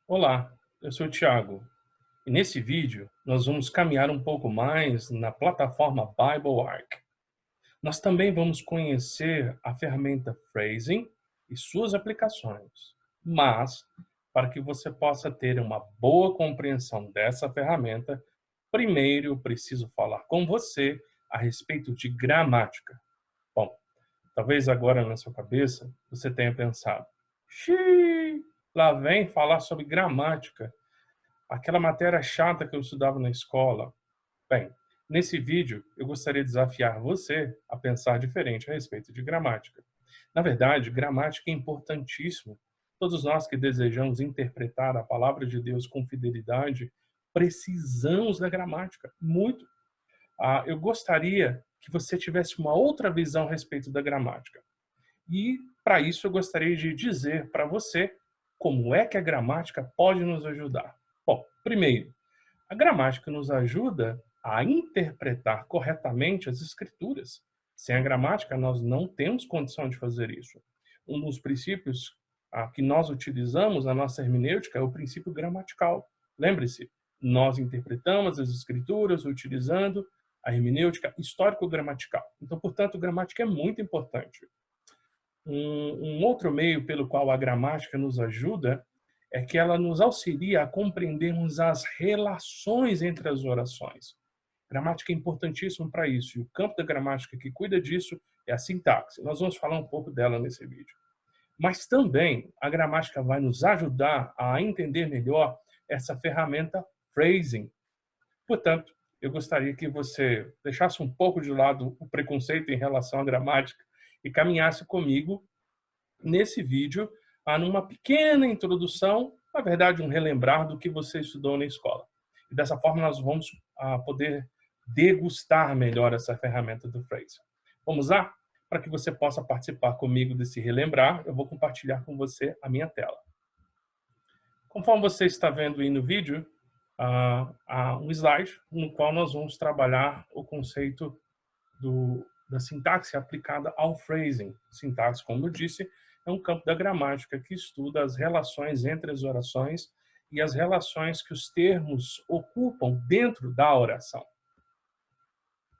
Olá, eu sou o Thiago e nesse vídeo nós vamos caminhar um pouco mais na plataforma BibleArc. Nós também vamos conhecer a ferramenta Phrasing e suas aplicações. Mas, para que você possa ter uma boa compreensão dessa ferramenta, primeiro eu preciso falar com você a respeito de gramática. Bom, talvez agora na sua cabeça você tenha pensado, xiii, lá vem falar sobre gramática. Aquela matéria chata que eu estudava na escola. Bem, nesse vídeo eu gostaria de desafiar você a pensar diferente a respeito de gramática. Na verdade, gramática é importantíssimo. Todos nós que desejamos interpretar a palavra de Deus com fidelidade, precisamos da gramática, muito. Eu gostaria que você tivesse uma outra visão a respeito da gramática. E, para isso, eu gostaria de dizer para você como é que a gramática pode nos ajudar. Bom, primeiro, a gramática nos ajuda a interpretar corretamente as escrituras. Sem a gramática, nós não temos condição de fazer isso. Um dos princípios que nós utilizamos na nossa hermenêutica é o princípio gramatical. Lembre-se, nós interpretamos as escrituras utilizando a hermenêutica histórico-gramatical. Então, portanto, gramática é muito importante. Um outro meio pelo qual a gramática nos ajuda é que ela nos auxilia a compreendermos as relações entre as orações. Gramática é importantíssimo para isso, e o campo da gramática que cuida disso é a sintaxe. Nós vamos falar um pouco dela nesse vídeo. Mas também a gramática vai nos ajudar a entender melhor essa ferramenta phrasing. Portanto, eu gostaria que você deixasse um pouco de lado o preconceito em relação à gramática e caminhasse comigo nesse vídeo, numa pequena introdução, na verdade, um relembrar do que você estudou na escola. E dessa forma, nós vamos poder degustar melhor essa ferramenta do Phrase. Vamos lá? Para que você possa participar comigo desse relembrar, eu vou compartilhar com você a minha tela. Conforme você está vendo aí no vídeo, há um slide no qual nós vamos trabalhar o conceito da sintaxe aplicada ao phrasing. Sintaxe, como eu disse, é um campo da gramática que estuda as relações entre as orações e as relações que os termos ocupam dentro da oração.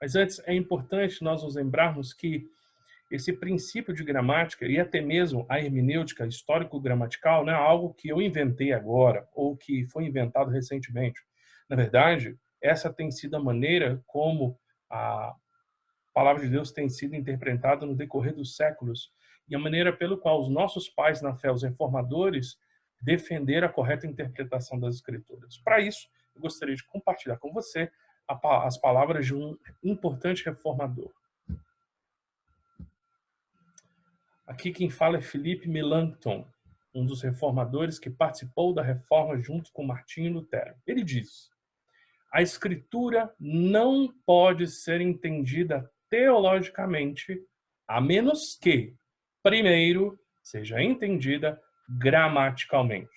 Mas antes, é importante nós nos lembrarmos que esse princípio de gramática e até mesmo a hermenêutica histórico-gramatical não é algo que eu inventei agora ou que foi inventado recentemente. Na verdade, essa tem sido a maneira como a palavra de Deus tem sido interpretada no decorrer dos séculos e a maneira pelo qual os nossos pais na fé, os reformadores, defenderam a correta interpretação das Escrituras. Para isso, eu gostaria de compartilhar com você as palavras de um importante reformador. Aqui quem fala é Felipe Melanchthon, um dos reformadores que participou da reforma junto com Martinho Lutero. Ele diz: a Escritura não pode ser entendida teologicamente, a menos que, primeiro, seja entendida gramaticalmente.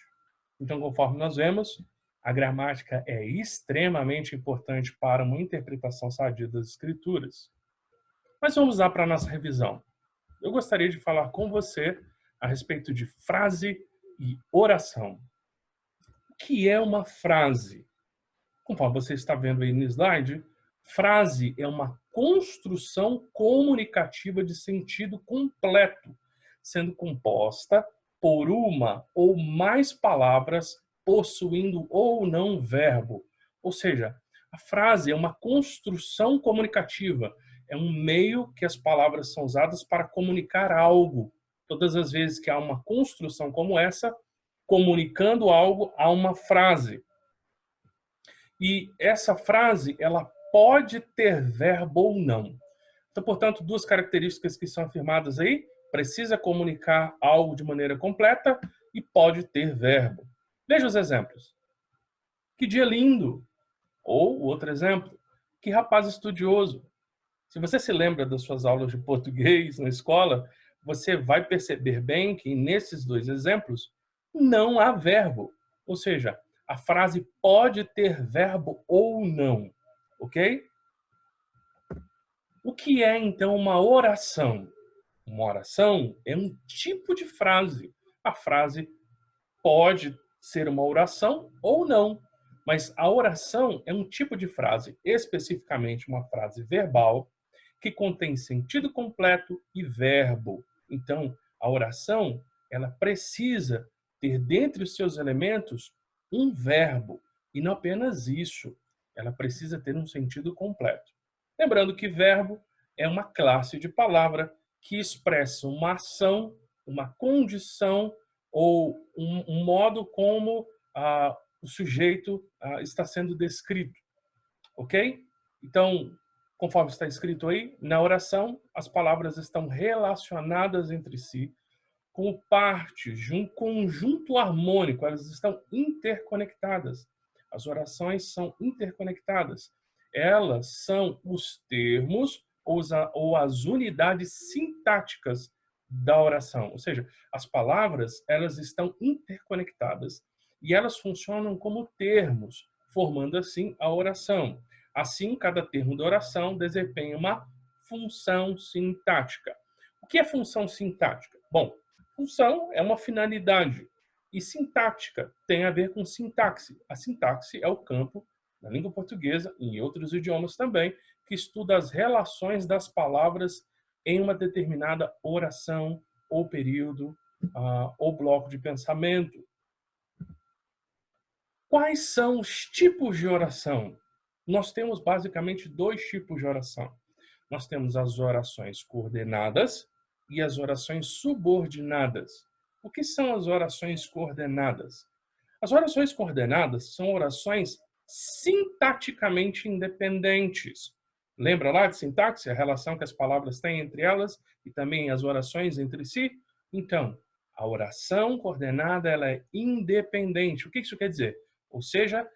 Então, conforme nós vemos, a gramática é extremamente importante para uma interpretação sadia das Escrituras. Mas vamos lá para a nossa revisão. Eu gostaria de falar com você a respeito de frase e oração. O que é uma frase? Conforme você está vendo aí no slide, frase é uma construção comunicativa de sentido completo, sendo composta por uma ou mais palavras possuindo ou não verbo. Ou seja, a frase é uma construção comunicativa, é um meio que as palavras são usadas para comunicar algo. Todas as vezes que há uma construção como essa, comunicando algo, há uma frase. E essa frase, ela pode ter verbo ou não. Então, portanto, duas características que são afirmadas aí: precisa comunicar algo de maneira completa e pode ter verbo. Veja os exemplos. Que dia lindo! Ou outro exemplo, que rapaz estudioso. Se você se lembra das suas aulas de português na escola, você vai perceber bem que nesses dois exemplos não há verbo. Ou seja, a frase pode ter verbo ou não, ok? O que é, então, uma oração? Uma oração é um tipo de frase. A frase pode ser uma oração ou não. Mas a oração é um tipo de frase, especificamente uma frase verbal, que contém sentido completo e verbo. Então, a oração, ela precisa ter dentre os seus elementos um verbo, e não apenas isso, ela precisa ter um sentido completo. Lembrando que verbo é uma classe de palavra que expressa uma ação, uma condição ou um modo como o sujeito está sendo descrito, ok? Então, conforme está escrito aí, na oração, as palavras estão relacionadas entre si como partes de um conjunto harmônico, elas estão interconectadas. As orações são interconectadas. Elas são os termos ou as unidades sintáticas da oração. Ou seja, as palavras, elas estão interconectadas e elas funcionam como termos, formando assim a oração. Assim, cada termo da oração desempenha uma função sintática. O que é função sintática? Bom, função é uma finalidade e sintática tem a ver com sintaxe. A sintaxe é o campo, na língua portuguesa e em outros idiomas também, que estuda as relações das palavras em uma determinada oração ou período ou bloco de pensamento. Quais são os tipos de oração? Nós temos basicamente dois tipos de oração. Nós temos as orações coordenadas e as orações subordinadas. O que são as orações coordenadas? As orações coordenadas são orações sintaticamente independentes. Lembra lá de sintaxe, a relação que as palavras têm entre elas e também as orações entre si? Então, a oração coordenada ela é independente. O que isso quer dizer? Ou seja,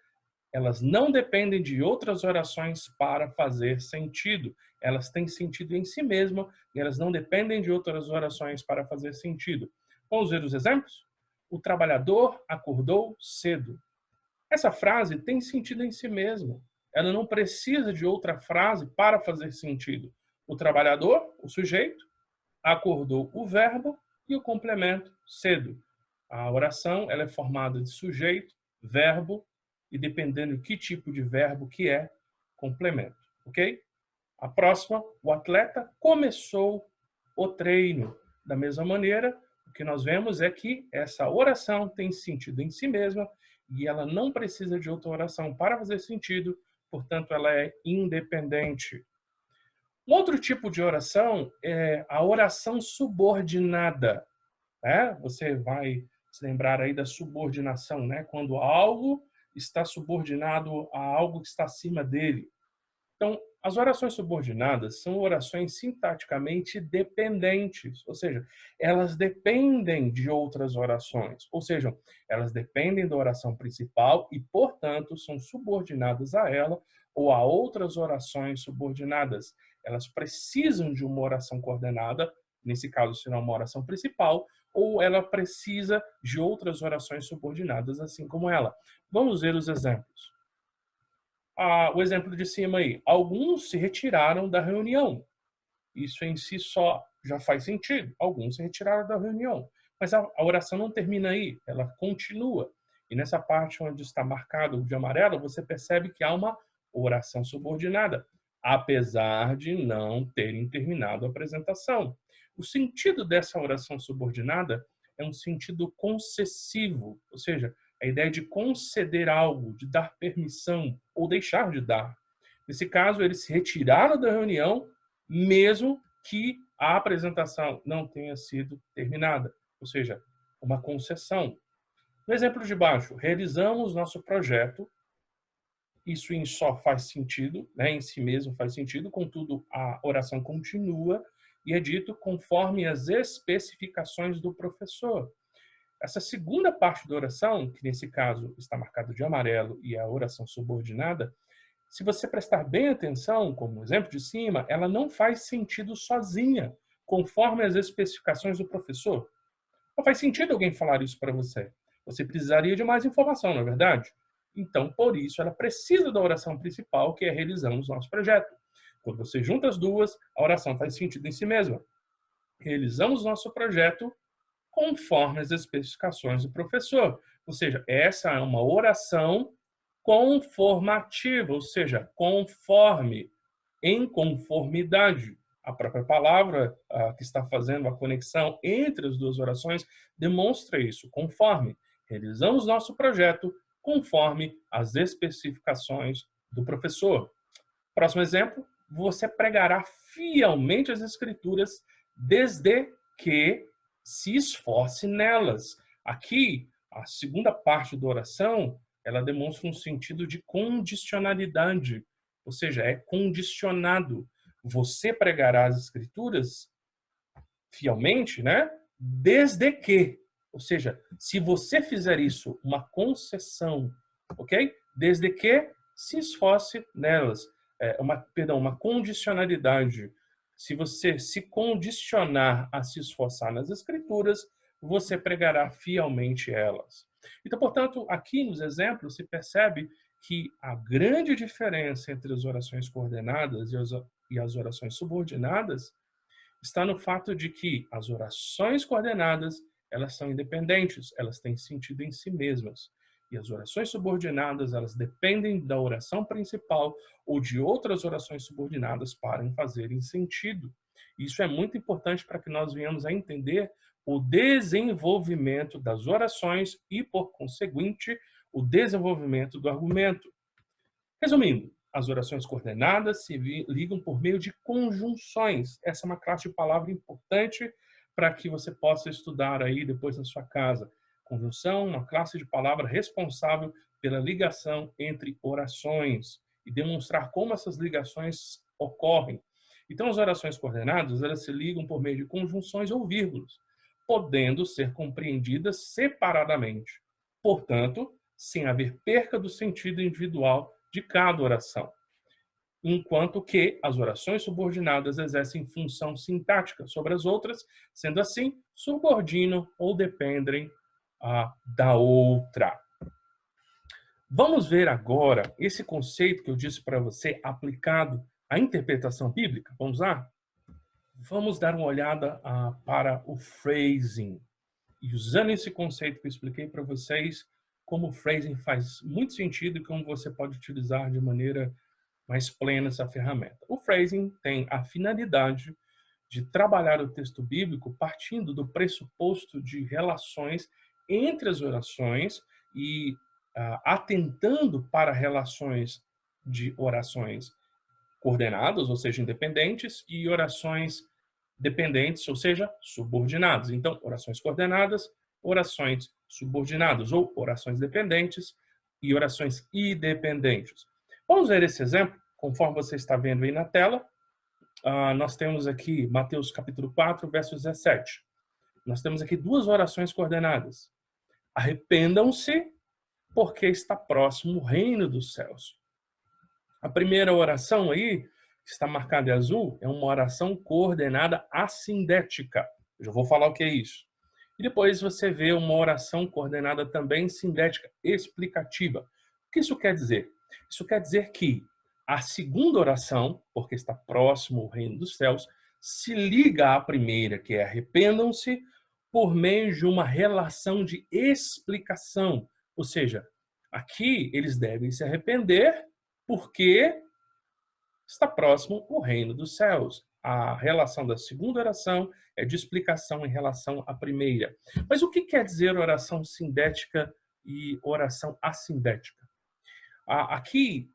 elas não dependem de outras orações para fazer sentido. Elas têm sentido em si mesmas e elas não dependem de outras orações para fazer sentido. Vamos ver os exemplos? O trabalhador acordou cedo. Essa frase tem sentido em si mesma. Ela não precisa de outra frase para fazer sentido. O trabalhador, o sujeito, acordou o verbo e o complemento cedo. A oração ela é formada de sujeito, verbo e dependendo de que tipo de verbo que é, complemento, ok? A próxima, o atleta começou o treino. Da mesma maneira, o que nós vemos é que essa oração tem sentido em si mesma e ela não precisa de outra oração para fazer sentido, portanto, ela é independente. Um outro tipo de oração é a oração subordinada. Né? Você vai se lembrar aí da subordinação, né? Quando algo está subordinado a algo que está acima dele. Então, as orações subordinadas são orações sintaticamente dependentes, ou seja, elas dependem de outras orações, ou seja, elas dependem da oração principal e, portanto, são subordinadas a ela ou a outras orações subordinadas. Elas precisam de uma oração coordenada, nesse caso será uma oração principal, ou ela precisa de outras orações subordinadas, assim como ela. Vamos ver os exemplos. O exemplo de cima aí. Alguns se retiraram da reunião. Isso em si só já faz sentido. Alguns se retiraram da reunião. Mas a oração não termina aí, ela continua. E nessa parte onde está marcado de amarelo, você percebe que há uma oração subordinada, apesar de não terem terminado a apresentação. O sentido dessa oração subordinada é um sentido concessivo, ou seja, a ideia de conceder algo, de dar permissão ou deixar de dar. Nesse caso, eles se retiraram da reunião, mesmo que a apresentação não tenha sido terminada, ou seja, uma concessão. No exemplo de baixo, realizamos nosso projeto. Isso em só faz sentido, né? Em si mesmo faz sentido, contudo, a oração continua e é dito conforme as especificações do professor. Essa segunda parte da oração, que nesse caso está marcada de amarelo e a oração subordinada, se você prestar bem atenção, como no exemplo de cima, ela não faz sentido sozinha, conforme as especificações do professor. Não faz sentido alguém falar isso para você. Você precisaria de mais informação, não é verdade? Então, por isso, ela precisa da oração principal, que é realizamos nosso projeto. Quando você junta as duas, a oração faz sentido em si mesma. Realizamos nosso projeto conforme as especificações do professor. Ou seja, essa é uma oração conformativa, ou seja, conforme, em conformidade. A própria palavra que está fazendo a conexão entre as duas orações demonstra isso, conforme. Realizamos nosso projeto conforme as especificações do professor. Próximo exemplo, você pregará fielmente as Escrituras desde que se esforce nelas. Aqui, a segunda parte da oração, ela demonstra um sentido de condicionalidade, ou seja, é condicionado. Você pregará as Escrituras fielmente, né? Desde que, ou seja, se você fizer isso, uma concessão, ok? Desde que se esforce nelas, uma condicionalidade. Se você se condicionar a se esforçar nas Escrituras, você pregará fielmente elas. Então, portanto, aqui nos exemplos se percebe que a grande diferença entre as orações coordenadas e as orações subordinadas está no fato de que as orações coordenadas, elas são independentes, elas têm sentido em si mesmas. E as orações subordinadas, elas dependem da oração principal ou de outras orações subordinadas para fazerem sentido. Isso é muito importante para que nós venhamos a entender o desenvolvimento das orações e, por conseguinte, o desenvolvimento do argumento. Resumindo, as orações coordenadas se ligam por meio de conjunções. Essa é uma classe de palavra importante para que você possa estudar aí depois na sua casa. Conjunção, uma classe de palavra responsável pela ligação entre orações e demonstrar como essas ligações ocorrem. Então, as orações coordenadas, elas se ligam por meio de conjunções ou vírgulas, podendo ser compreendidas separadamente. Portanto, sem haver perca do sentido individual de cada oração, enquanto que as orações subordinadas exercem função sintática sobre as outras, sendo assim, subordinam ou dependem da outra. Vamos ver agora esse conceito que eu disse para você aplicado à interpretação bíblica. Vamos lá? Vamos dar uma olhada para o phrasing. E usando esse conceito que eu expliquei para vocês, como o phrasing faz muito sentido e como você pode utilizar de maneira mais plena essa ferramenta. O phrasing tem a finalidade de trabalhar o texto bíblico partindo do pressuposto de relações entre as orações e atentando para relações de orações coordenadas, ou seja, independentes, e orações dependentes, ou seja, subordinadas. Então, orações coordenadas, orações subordinadas, ou orações dependentes e orações independentes. Vamos ver esse exemplo, conforme você está vendo aí na tela. Nós temos aqui Mateus capítulo 4, verso 17. Nós temos aqui duas orações coordenadas. Arrependam-se, porque está próximo o reino dos céus. A primeira oração aí, que está marcada em azul, é uma oração coordenada assindética. Eu já vou falar o que é isso. E depois você vê uma oração coordenada também sindética, explicativa. O que isso quer dizer? Isso quer dizer que a segunda oração, porque está próximo ao reino dos céus, se liga à primeira, que é arrependam-se, por meio de uma relação de explicação. Ou seja, aqui eles devem se arrepender porque está próximo o reino dos céus. A relação da segunda oração é de explicação em relação à primeira. Mas o que quer dizer oração sindética e oração assindética? Aqui,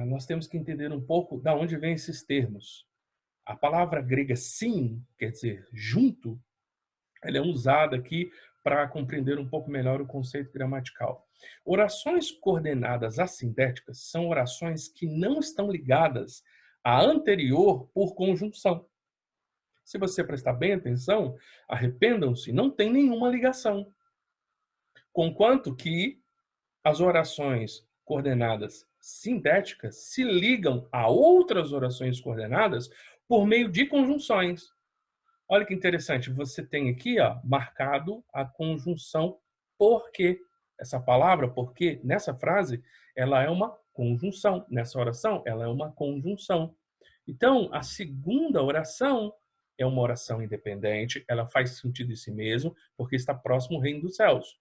nós temos que entender um pouco de onde vêm esses termos. A palavra grega sim, quer dizer junto, ela é usada aqui para compreender um pouco melhor o conceito gramatical. Orações coordenadas assindéticas são orações que não estão ligadas à anterior por conjunção. Se você prestar bem atenção, arrependam-se, não tem nenhuma ligação. Conquanto que as orações coordenadas sindéticas se ligam a outras orações coordenadas por meio de conjunções. Olha que interessante, você tem aqui marcado a conjunção porque. Essa palavra porque, nessa frase, ela é uma conjunção. Nessa oração, ela é uma conjunção. Então, a segunda oração é uma oração independente, ela faz sentido em si mesmo, porque está próximo ao reino dos céus.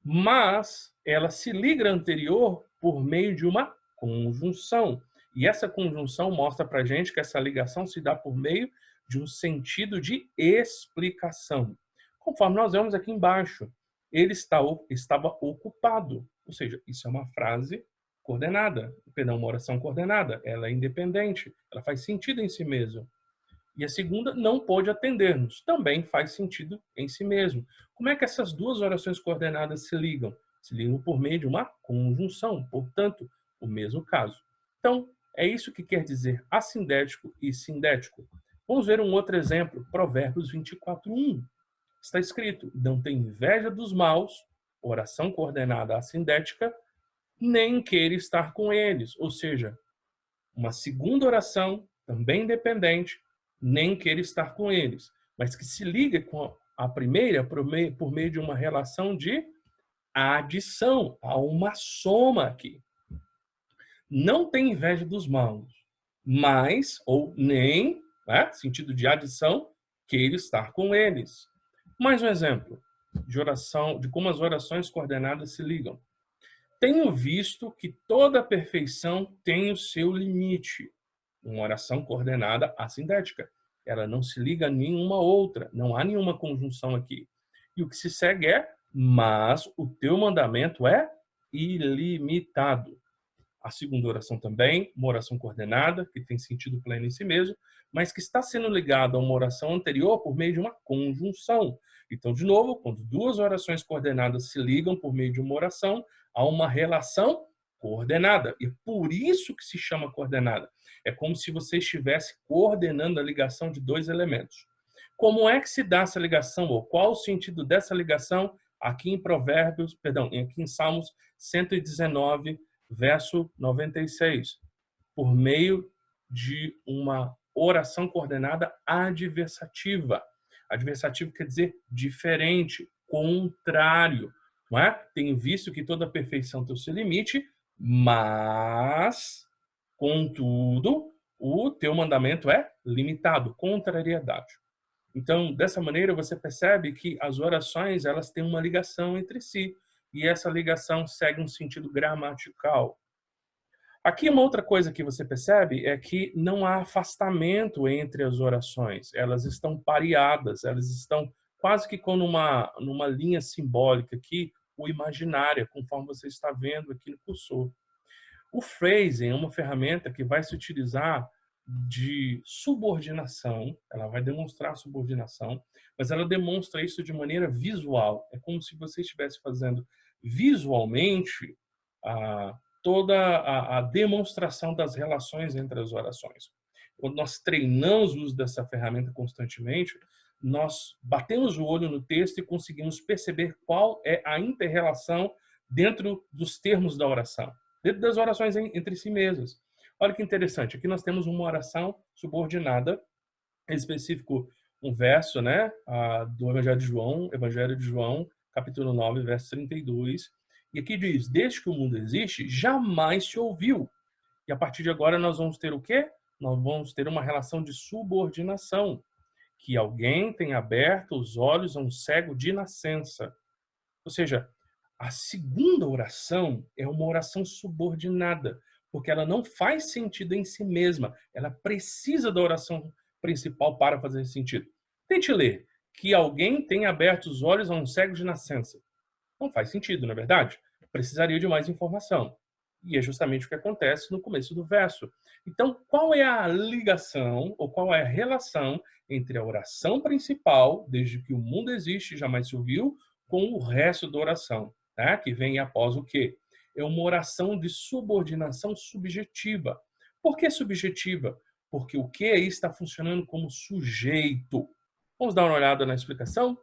mas ela se liga à anterior por meio de uma conjunção. E essa conjunção mostra para a gente que essa ligação se dá por meio de um sentido de explicação. Conforme nós vemos aqui embaixo, ele estava ocupado. Ou seja, isso é uma frase coordenada, perdão, uma oração coordenada. Ela é independente, ela faz sentido em si mesma. E a segunda, não pôde atender-nos. Também faz sentido em si mesmo. Como é que essas duas orações coordenadas se ligam? Se ligam por meio de uma conjunção, portanto, o mesmo caso. Então, é isso que quer dizer assindético e sindético. Vamos ver um outro exemplo, Provérbios 24:1. Está escrito: não tem inveja dos maus, oração coordenada assindética, nem queira estar com eles. Ou seja, uma segunda oração, também independente, nem queira estar com eles, mas que se liga com a primeira por meio de uma relação de adição. Há uma soma aqui. Não tem inveja dos maus, mas, ou nem, né, sentido de adição, queira estar com eles. Mais um exemplo de oração, de como as orações coordenadas se ligam. Tenho visto que toda perfeição tem o seu limite. Uma oração coordenada assindética. Ela não se liga a nenhuma outra. Não há nenhuma conjunção aqui. E o que se segue é: mas o teu mandamento é ilimitado. A segunda oração também, uma oração coordenada, que tem sentido pleno em si mesmo, mas que está sendo ligada a uma oração anterior por meio de uma conjunção. Então, de novo, quando duas orações coordenadas se ligam por meio de uma oração, há uma relação coordenada. E por isso que se chama coordenada. É como se você estivesse coordenando a ligação de dois elementos. Como é que se dá essa ligação, ou qual o sentido dessa ligação? Aqui em Provérbios, perdão, aqui em Salmos 119, verso 96, por meio de uma oração coordenada adversativa. Adversativo quer dizer diferente, contrário. Não é? Tenho visto que toda perfeição tem o seu limite, mas, contudo, o teu mandamento é limitado, contrariedade. Então, dessa maneira, você percebe que as orações elas têm uma ligação entre si, e essa ligação segue um sentido gramatical. Aqui uma outra coisa que você percebe é que não há afastamento entre as orações. Elas estão pareadas, elas estão quase que como numa linha simbólica aqui, ou imaginária, conforme você está vendo aqui no cursor. O phrasing é uma ferramenta que vai se utilizar de subordinação, ela vai demonstrar subordinação, mas ela demonstra isso de maneira visual. É como se você estivesse fazendo visualmente toda a demonstração das relações entre as orações. Quando nós treinamos o uso dessa ferramenta constantemente, nós batemos o olho no texto e conseguimos perceber qual é a inter-relação dentro dos termos da oração, dentro das orações entre si mesmas. Olha que interessante, aqui nós temos uma oração subordinada, em específico um verso, né, do Evangelho de João, capítulo 9, verso 32, e aqui diz: desde que o mundo existe, jamais se ouviu. E a partir de agora nós vamos ter o quê? Nós vamos ter uma relação de subordinação, que alguém tem aberto os olhos a um cego de nascença. Ou seja, a segunda oração é uma oração subordinada, porque ela não faz sentido em si mesma. Ela precisa da oração principal para fazer sentido. Tente ler: que alguém tenha aberto os olhos a um cego de nascença. Não faz sentido, não é verdade? Precisaria de mais informação. E é justamente o que acontece no começo do verso. Então, qual é a ligação, ou qual é a relação entre a oração principal, desde que o mundo existe e jamais se ouviu, com o resto da oração, né? Que vem após o quê? É uma oração de subordinação subjetiva. Por que subjetiva? Porque o que aí está funcionando como sujeito. Vamos dar uma olhada na explicação?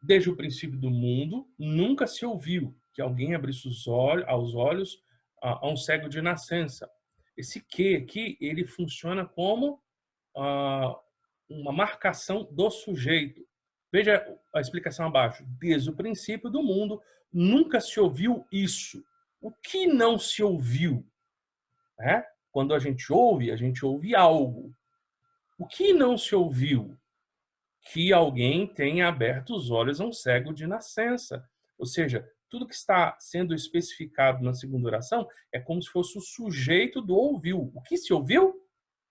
Desde o princípio do mundo, nunca se ouviu que alguém abrisse aos olhos a um cego de nascença. Esse que aqui, ele funciona como uma marcação do sujeito. Veja a explicação abaixo. Desde o princípio do mundo, nunca se ouviu isso. O que não se ouviu? Né? Quando a gente ouve algo. O que não se ouviu? Que alguém tenha aberto os olhos a um cego de nascença. Ou seja, tudo que está sendo especificado na segunda oração é como se fosse o sujeito do ouviu. O que se ouviu?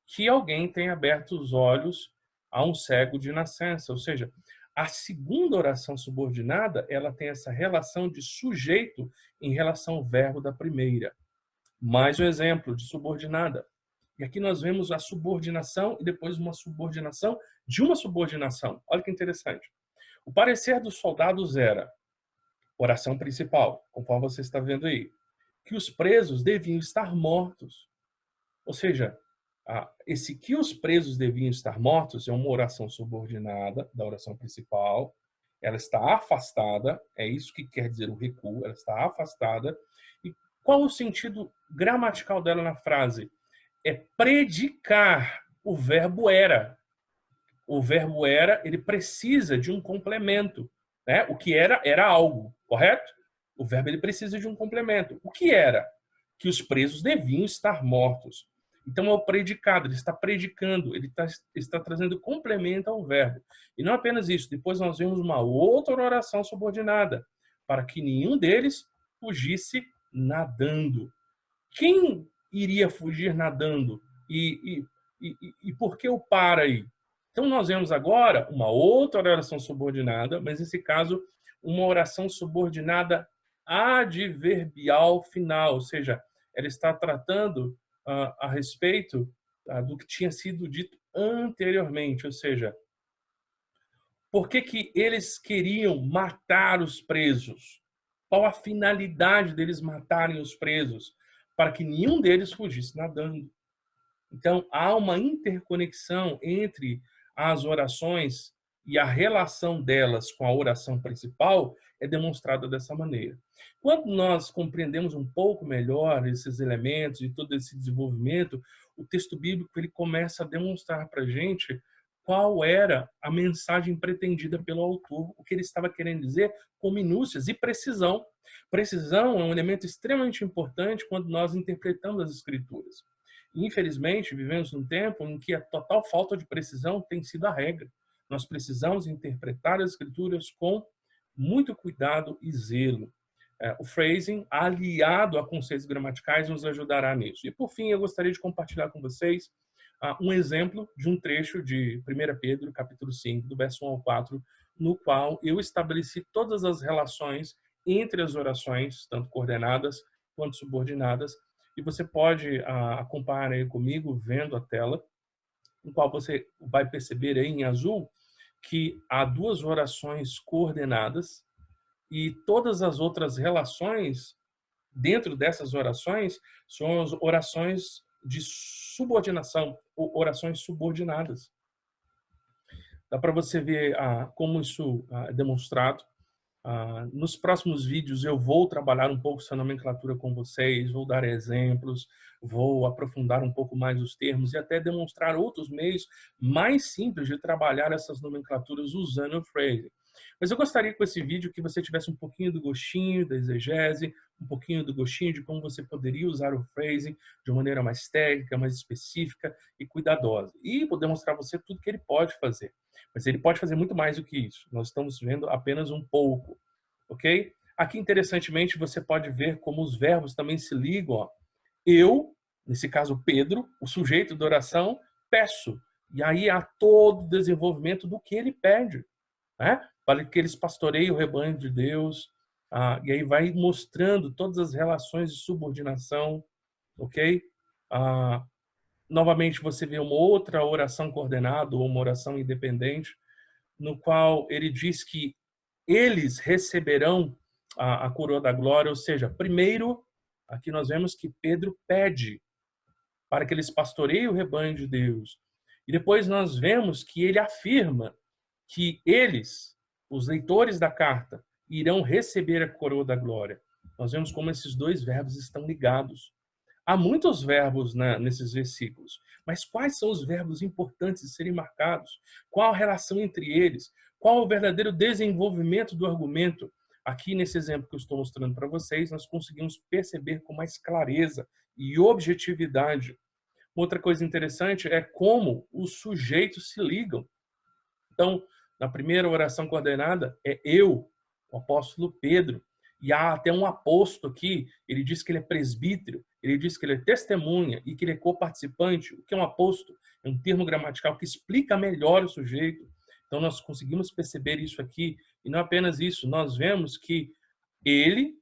Que alguém tenha aberto os olhos a um cego de nascença. Ou seja, a segunda oração subordinada, ela tem essa relação de sujeito em relação ao verbo da primeira. Mais um exemplo de subordinada. E aqui nós vemos a subordinação e depois uma subordinação de uma subordinação. Olha que interessante. O parecer dos soldados era, oração principal, conforme você está vendo aí, que os presos deviam estar mortos. Ou seja, esse que os presos deviam estar mortos é uma oração subordinada da oração principal. Ela está afastada, é isso que quer dizer o recuo, ela está afastada. E qual o sentido gramatical dela na frase? É predicar o verbo era. O verbo era, ele precisa de um complemento, né? O que era algo, correto? O verbo ele precisa de um complemento. O que era? Que os presos deviam estar mortos. Então é o predicado, ele está predicando, ele está trazendo complemento ao verbo. E não apenas isso, depois nós vemos uma outra oração subordinada, para que nenhum deles fugisse nadando. Quem iria fugir nadando? E por que o para aí? Então nós vemos agora uma outra oração subordinada, mas nesse caso uma oração subordinada adverbial final, ou seja, ela está tratando a respeito do que tinha sido dito anteriormente, ou seja, por que eles queriam matar os presos? Qual a finalidade deles matarem os presos? Para que nenhum deles fugisse nadando. Então, há uma interconexão entre as orações e a relação delas com a oração principal é demonstrada dessa maneira. Quando nós compreendemos um pouco melhor esses elementos e todo esse desenvolvimento, o texto bíblico ele começa a demonstrar para a gente qual era a mensagem pretendida pelo autor, o que ele estava querendo dizer com minúcias e precisão. Precisão é um elemento extremamente importante quando nós interpretamos as Escrituras. Infelizmente, vivemos num tempo em que a total falta de precisão tem sido a regra. Nós precisamos interpretar as Escrituras com muito cuidado e zelo. O phrasing, aliado a conceitos gramaticais, nos ajudará nisso. E, por fim, eu gostaria de compartilhar com vocês um exemplo de um trecho de 1 Pedro, capítulo 5, do verso 1 ao 4, no qual eu estabeleci todas as relações entre as orações, tanto coordenadas quanto subordinadas, e você pode acompanhar aí comigo, vendo a tela, no qual você vai perceber aí em azul que há duas orações coordenadas e todas as outras relações dentro dessas orações são as orações de subordinação, ou orações subordinadas. Dá para você ver como isso é demonstrado. Nos próximos vídeos eu vou trabalhar um pouco essa nomenclatura com vocês, vou dar exemplos, vou aprofundar um pouco mais os termos e até demonstrar outros meios mais simples de trabalhar essas nomenclaturas usando o phrasing. Mas eu gostaria com esse vídeo que você tivesse um pouquinho do gostinho da exegese, um pouquinho do gostinho de como você poderia usar o phrasing de uma maneira mais técnica, mais específica e cuidadosa. E vou demonstrar a você tudo que ele pode fazer. Mas ele pode fazer muito mais do que isso. Nós estamos vendo apenas um pouco, ok? Aqui, interessantemente, você pode ver como os verbos também se ligam. Ó. Eu, nesse caso Pedro, o sujeito da oração, peço. E aí há todo o desenvolvimento do que ele pede. Né? Para que eles pastoreiem o rebanho de Deus. E aí vai mostrando todas as relações de subordinação, ok? Novamente, você vê uma outra oração coordenada ou uma oração independente, no qual ele diz que eles receberão a coroa da glória, ou seja, primeiro, aqui nós vemos que Pedro pede para que eles pastoreiem o rebanho de Deus. E depois nós vemos que ele afirma que eles, os leitores da carta, irão receber a coroa da glória. Nós vemos como esses dois verbos estão ligados. Há muitos verbos nesses versículos, mas quais são os verbos importantes de serem marcados? Qual a relação entre eles? Qual o verdadeiro desenvolvimento do argumento? Aqui, nesse exemplo que eu estou mostrando para vocês, nós conseguimos perceber com mais clareza e objetividade. Outra coisa interessante é como os sujeitos se ligam. Então, na primeira oração coordenada, é eu. o apóstolo Pedro. E há até um aposto aqui, ele diz que ele é presbítero, ele diz que ele é testemunha e que ele é coparticipante. O que é um aposto? É um termo gramatical que explica melhor o sujeito. Então nós conseguimos perceber isso aqui, e não apenas isso, nós vemos que ele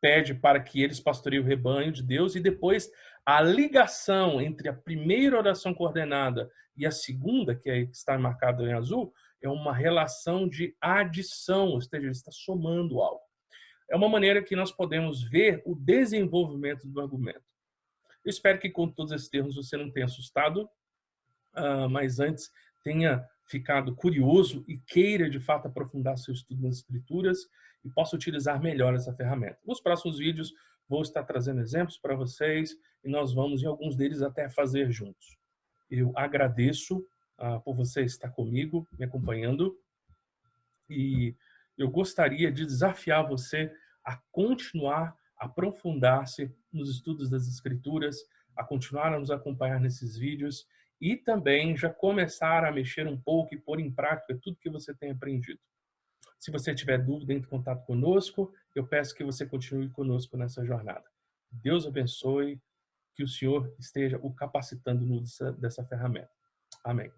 pede para que eles pastoreiem o rebanho de Deus, e depois a ligação entre a primeira oração coordenada e a segunda, que está marcada em azul, é uma relação de adição, ou seja, ele está somando algo. É uma maneira que nós podemos ver o desenvolvimento do argumento. Eu espero que com todos esses termos você não tenha assustado, mas antes tenha ficado curioso e queira de fato aprofundar seu estudo nas escrituras e possa utilizar melhor essa ferramenta. Nos próximos vídeos vou estar trazendo exemplos para vocês e nós vamos em alguns deles até fazer juntos. Eu agradeço por você estar comigo, me acompanhando, e eu gostaria de desafiar você a continuar a aprofundar-se nos estudos das escrituras, a continuar a nos acompanhar nesses vídeos e também já começar a mexer um pouco e pôr em prática tudo que você tem aprendido. Se você tiver dúvida, entre em contato conosco. Eu peço que você continue conosco nessa jornada. Deus abençoe, que o Senhor esteja o capacitando dessa ferramenta. Amém.